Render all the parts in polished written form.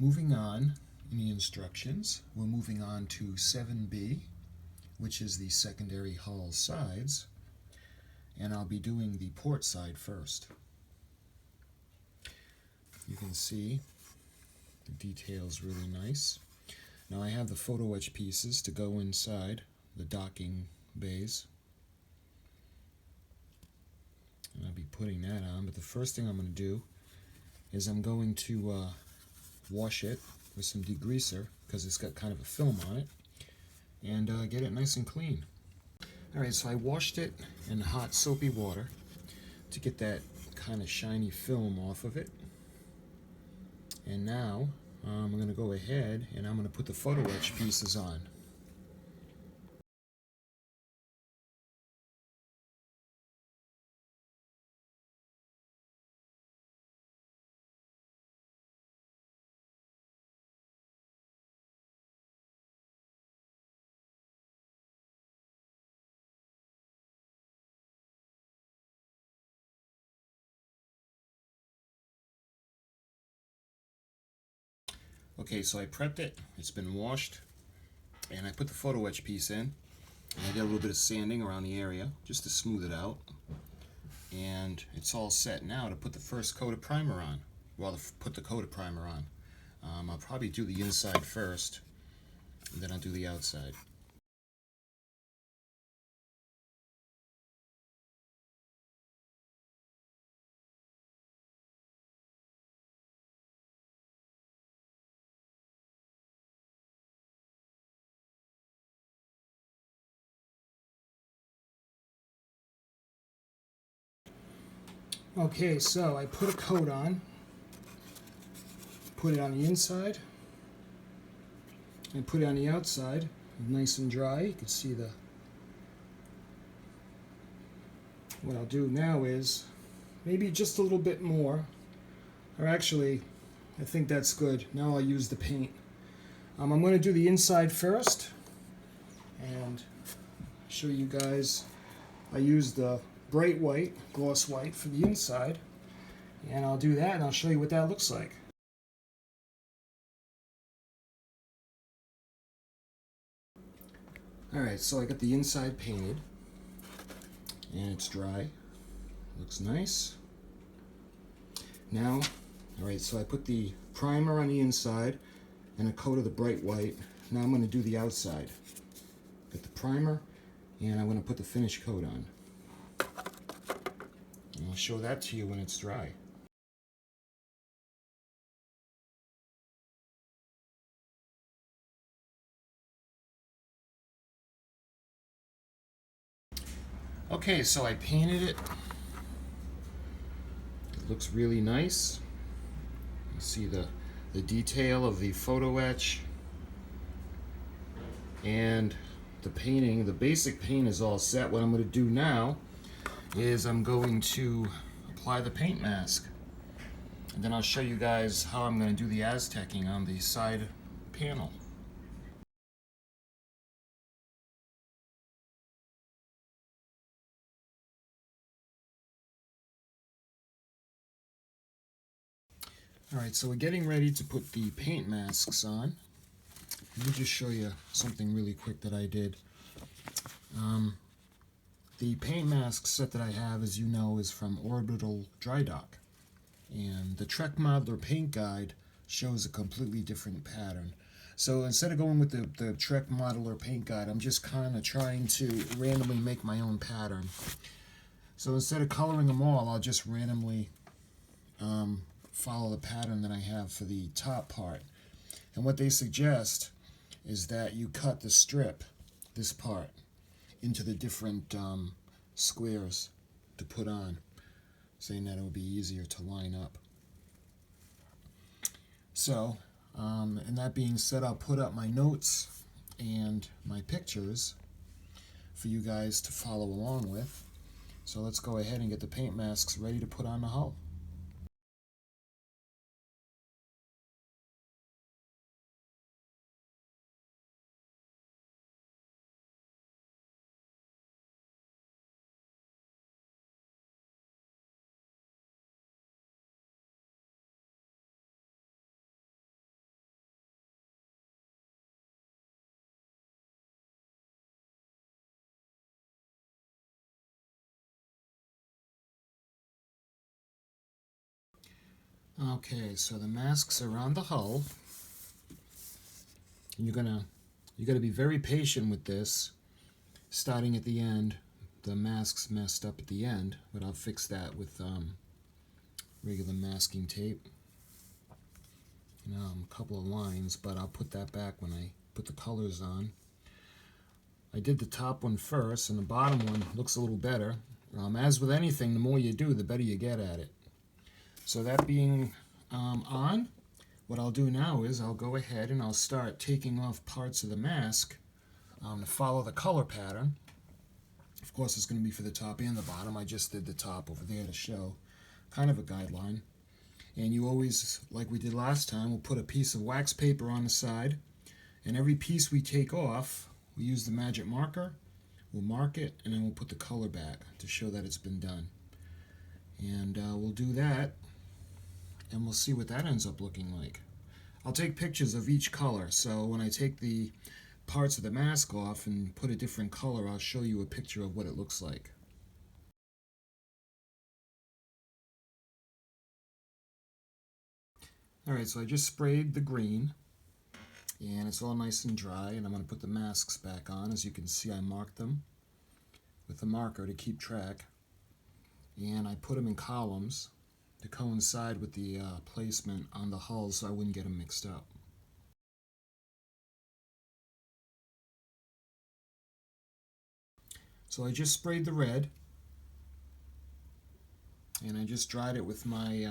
Moving on in the instructions, we're moving on to 7B, which is the secondary hull sides, and I'll be doing the port side first. You can see the detail's really nice. Now I have the photo etch pieces to go inside the docking bays, and I'll be putting that on, but the first thing I'm going to do is I'm going to wash it with some degreaser because it's got kind of a film on it, and get it nice and clean. Alright, so I washed it in hot soapy water to get that kind of shiny film off of it. And now I'm going to go ahead and I'm going to put the photo etch pieces on. Okay, so I prepped it, it's been washed, and I put the photo etch piece in, and I did a little bit of sanding around the area just to smooth it out. And it's all set now to put the first coat of primer on. Well, put the coat of primer on. I'll probably do the inside first, and then I'll do the outside. Okay, so I put a coat on, put it on the inside, and put it on the outside, nice and dry. You can see the... What I'll do now is maybe just a little bit more, or actually, I think that's good. Now I'll use the paint. I'm going to do the inside first, and show you guys. I used the bright white, gloss white for the inside, and I'll do that and I'll show you what that looks like. Alright, so I got the inside painted, and it's dry. Looks nice. Now, alright, so I put the primer on the inside and a coat of the bright white. Now I'm going to do the outside. Got the primer, and I'm going to put the finish coat on. And I'll show that to you when it's dry. Okay, so I painted it. It looks really nice. You see the detail of the photo etch. And the painting, the basic paint is all set. What I'm going to do now is I'm going to apply the paint mask. And then I'll show you guys how I'm going to do the Aztecing on the side panel. Alright, so we're getting ready to put the paint masks on. Let me just show you something really quick that I did. The paint mask set that I have, as you know, is from Orbital Dry Dock. And the Trek Modeler paint guide shows a completely different pattern. So instead of going with the Trek Modeler paint guide, I'm just kind of trying to randomly make my own pattern. So instead of coloring them all, I'll just randomly follow the pattern that I have for the top part. And what they suggest is that you cut the strip, this part, into the different squares to put on, saying that it will be easier to line up. So, and that being said, I'll put up my notes and my pictures for you guys to follow along with. So let's go ahead and get the paint masks ready to put on the hull. Okay, so the masks are on the hull. And you gotta be very patient with this. Starting at the end, the mask's messed up at the end, but I'll fix that with regular masking tape. A couple of lines, but I'll put that back when I put the colors on. I did the top one first, and the bottom one looks a little better. As with anything, the more you do, the better you get at it. So that being on, what I'll do now is I'll go ahead and I'll start taking off parts of the mask to follow the color pattern. Of course, it's going to be for the top and the bottom. I just did the top over there to show kind of a guideline. And you always, like we did last time, we'll put a piece of wax paper on the side, and every piece we take off, we use the magic marker, we'll mark it, and then we'll put the color back to show that it's been done. And we'll do that, and we'll see what that ends up looking like. I'll take pictures of each color, so when I take the parts of the mask off and put a different color, I'll show you a picture of what it looks like. Alright, so I just sprayed the green, and it's all nice and dry, and I'm going to put the masks back on. As you can see, I marked them with a marker to keep track, and I put them in columns to coincide with the placement on the hull so I wouldn't get them mixed up. So I just sprayed the red, and I just dried it with my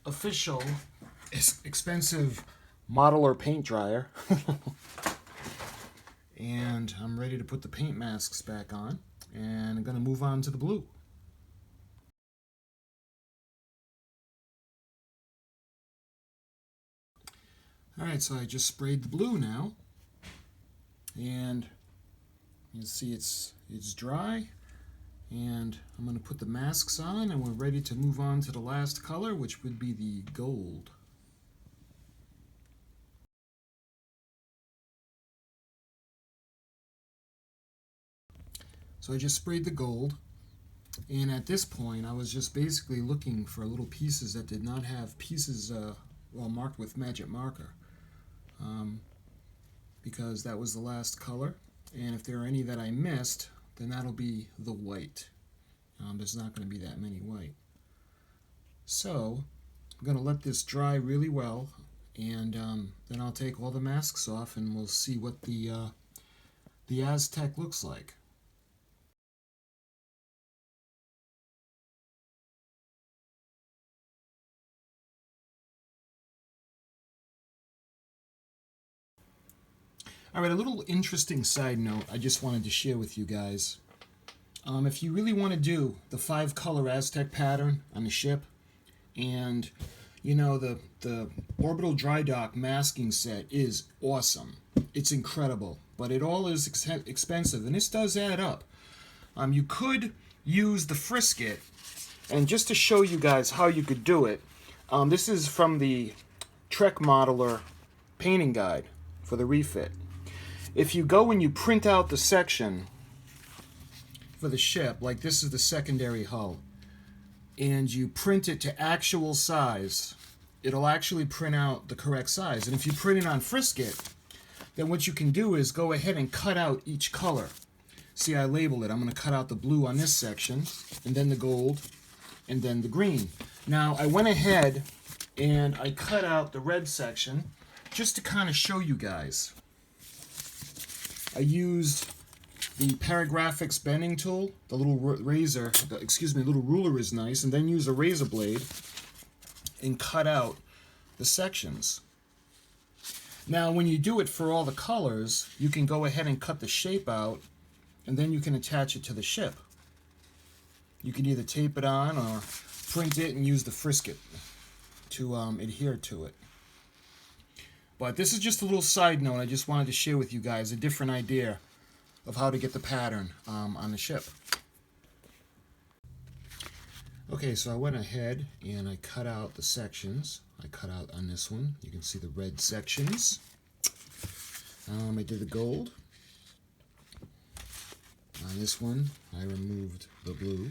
official expensive modeler paint dryer. And I'm ready to put the paint masks back on, and I'm going to move on to the blue. Alright, so I just sprayed the blue now, and you can see it's dry, and I'm going to put the masks on, and we're ready to move on to the last color, which would be the gold. So I just sprayed the gold, and at this point I was just basically looking for little pieces that did not have pieces marked with magic marker, because that was the last color, and if there are any that I missed, then that'll be the white. There's not going to be that many white. So I'm going to let this dry really well, and then I'll take all the masks off, and we'll see what the Aztec looks like. Alright, a little interesting side note I just wanted to share with you guys. If you really want to do the 5-color Aztec pattern on the ship, and the orbital dry dock masking set is awesome. It's incredible, but it all is expensive, and this does add up. You could use the frisket, and just to show you guys how you could do it, this is from the Trek Modeler painting guide for the refit. If you go and you print out the section for the ship, like this is the secondary hull, and you print it to actual size, it'll actually print out the correct size. And if you print it on frisket, then what you can do is go ahead and cut out each color. See, I labeled it. I'm going to cut out the blue on this section, and then the gold, and then the green. Now, I went ahead and I cut out the red section just to kind of show you guys. I used the Paragraphics bending tool, the little razor, little ruler is nice, and then use a razor blade and cut out the sections. Now, when you do it for all the colors, you can go ahead and cut the shape out, and then you can attach it to the ship. You can either tape it on or print it and use the frisket to adhere to it. But this is just a little side note I just wanted to share with you guys, a different idea of how to get the pattern on the ship. Okay, so I went ahead and I cut out the sections. I cut out on this one, you can see the red sections. I did the gold. On this one, I removed the blue.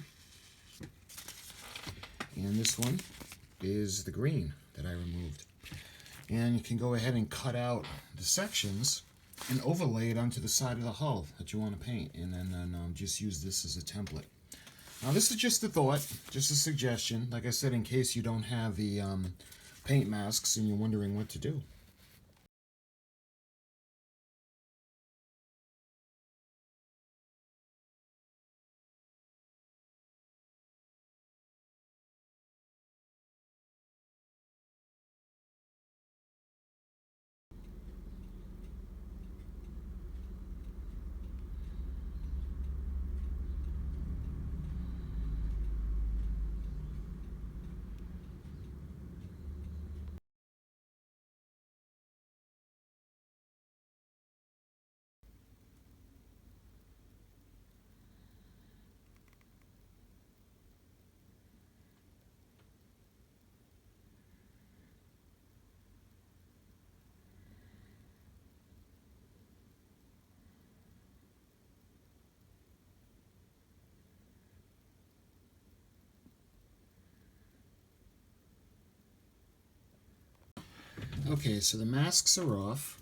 And this one, is the green that I removed. And you can go ahead and cut out the sections and overlay it onto the side of the hull that you want to paint, and then just use this as a template. Now this is just a thought, just a suggestion, like I said, in case you don't have the paint masks and you're wondering what to do. Okay, so the masks are off,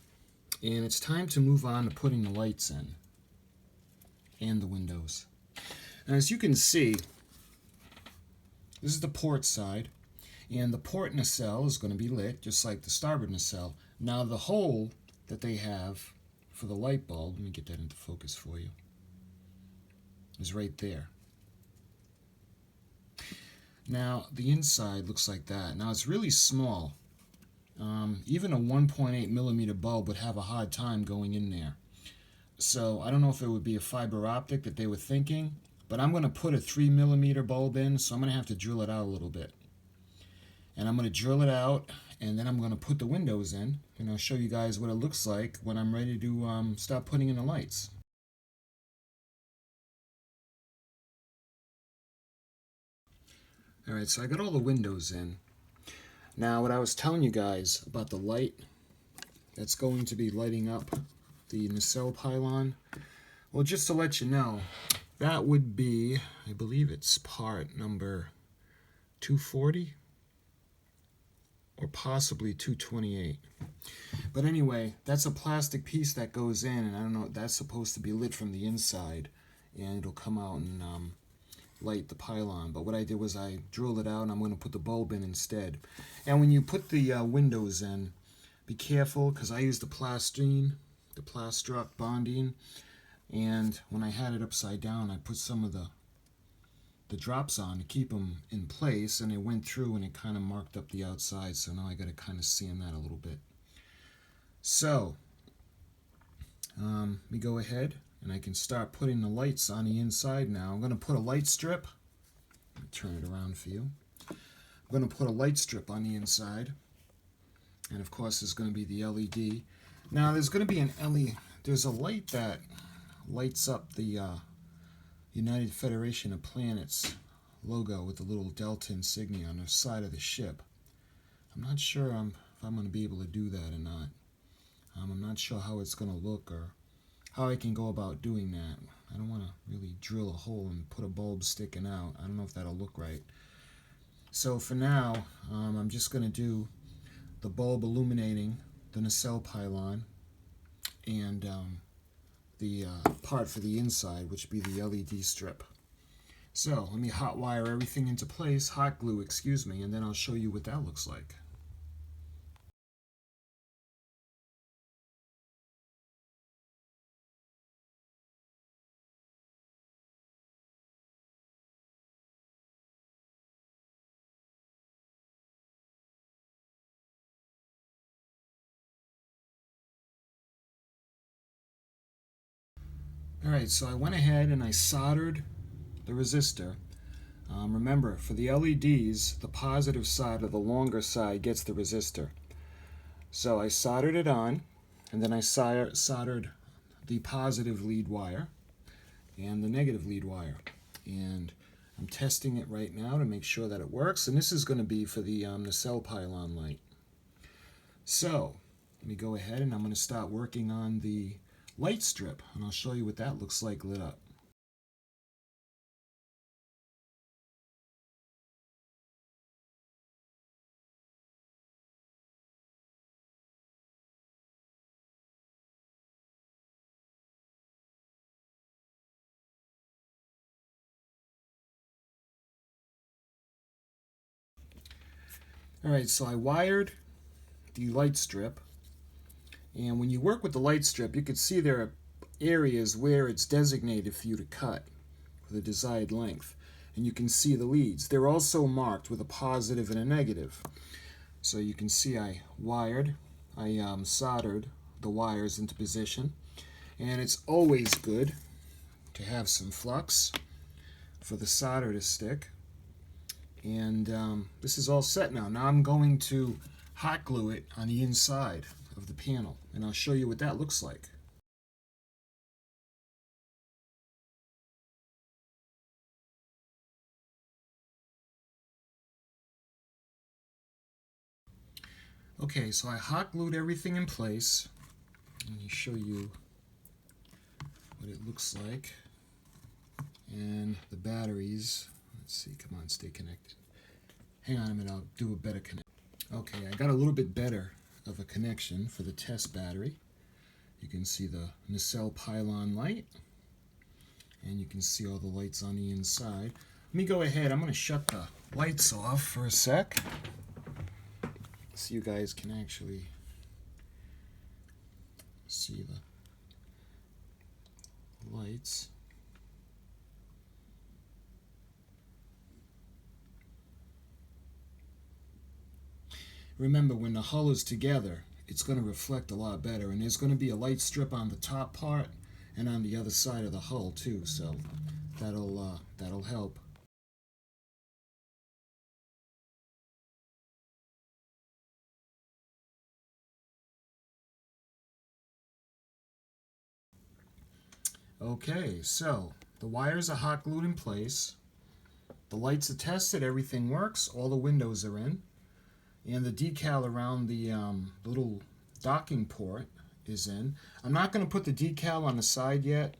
and it's time to move on to putting the lights in and the windows. Now, as you can see, this is the port side, and the port nacelle is going to be lit just like the starboard nacelle. Now, the hole that they have for the light bulb, let me get that into focus for you, is right there. Now, the inside looks like that. Now, it's really small. Even a 1.8 millimeter bulb would have a hard time going in there. So I don't know if it would be a fiber optic that they were thinking, but I'm going to put a 3 millimeter bulb in, so I'm going to have to drill it out a little bit. And I'm going to drill it out, and then I'm going to put the windows in, and I'll show you guys what it looks like when I'm ready to start putting in the lights. Alright, so I got all the windows in. Now, what I was telling you guys about the light that's going to be lighting up the nacelle pylon, well, just to let you know, that would be, I believe it's part number 240 or possibly 228. But anyway, that's a plastic piece that goes in, and I don't know, that's supposed to be lit from the inside, and it'll come out and light the pylon. But what I did was I drilled it out, and I'm going to put the bulb in instead. And when you put the windows in, be careful, because I used the plastine, the Plastroc bonding, and when I had it upside down, I put some of the drops on to keep them in place, and it went through and it kind of marked up the outside, so now I got to kind of sand that a little bit. So we go ahead and I can start putting the lights on the inside now. I'm going to put a light strip. Let me turn it around for you. I'm going to put a light strip on the inside, and of course there's going to be the LED. Now there's going to be there's a light that lights up the United Federation of Planets logo with the little Delta insignia on the side of the ship. I'm not sure if I'm going to be able to do that or not. I'm not sure how it's going to look or how I can go about doing that. I don't want to really drill a hole and put a bulb sticking out. I don't know if that'll look right. So for now, I'm just going to do the bulb illuminating the nacelle pylon and the part for the inside, which would be the LED strip. So let me hot wire everything into place, hot glue, excuse me, and then I'll show you what that looks like. Alright, so I went ahead and I soldered the resistor. Remember, for the LEDs, the positive side or the longer side gets the resistor. So I soldered it on, and then I soldered the positive lead wire and the negative lead wire. And I'm testing it right now to make sure that it works, and this is going to be for the nacelle pylon light. So let me go ahead and I'm going to start working on the light strip, and I'll show you what that looks like lit up. Alright, so I wired the light strip, and when you work with the light strip, you can see there are areas where it's designated for you to cut for the desired length. And you can see the leads. They're also marked with a positive and a negative. So you can see I soldered the wires into position. And it's always good to have some flux for the solder to stick. And this is all set now. Now I'm going to hot glue it on the inside of the panel, and I'll show you what that looks like. Okay, so I hot glued everything in place. Let me show you what it looks like. And the batteries, let's see, come on, stay connected. Hang on a minute, I'll do a better connection. Okay, I got a little bit better of a connection for the test battery. You can see the nacelle pylon light, and you can see all the lights on the inside. Let me go ahead, I'm going to shut the lights off for a sec, so you guys can actually see the lights. Remember, when the hull is together, it's going to reflect a lot better, and there's going to be a light strip on the top part and on the other side of the hull too, so that'll help. Okay, so the wires are hot glued in place, the lights are tested, everything works, all the windows are in, and the decal around the little docking port is in. I'm not going to put the decal on the side yet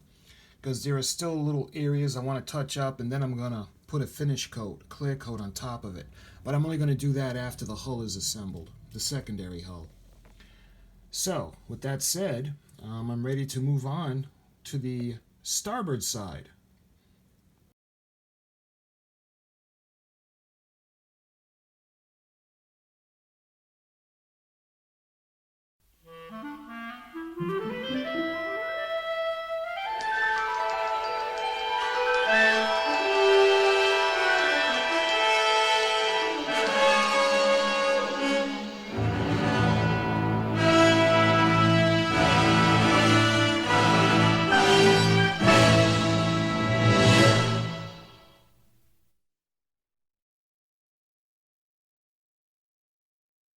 because there are still little areas I want to touch up, and then I'm going to put a finish coat, clear coat on top of it. But I'm only going to do that after the hull is assembled, the secondary hull. So, with that said, I'm ready to move on to the starboard side.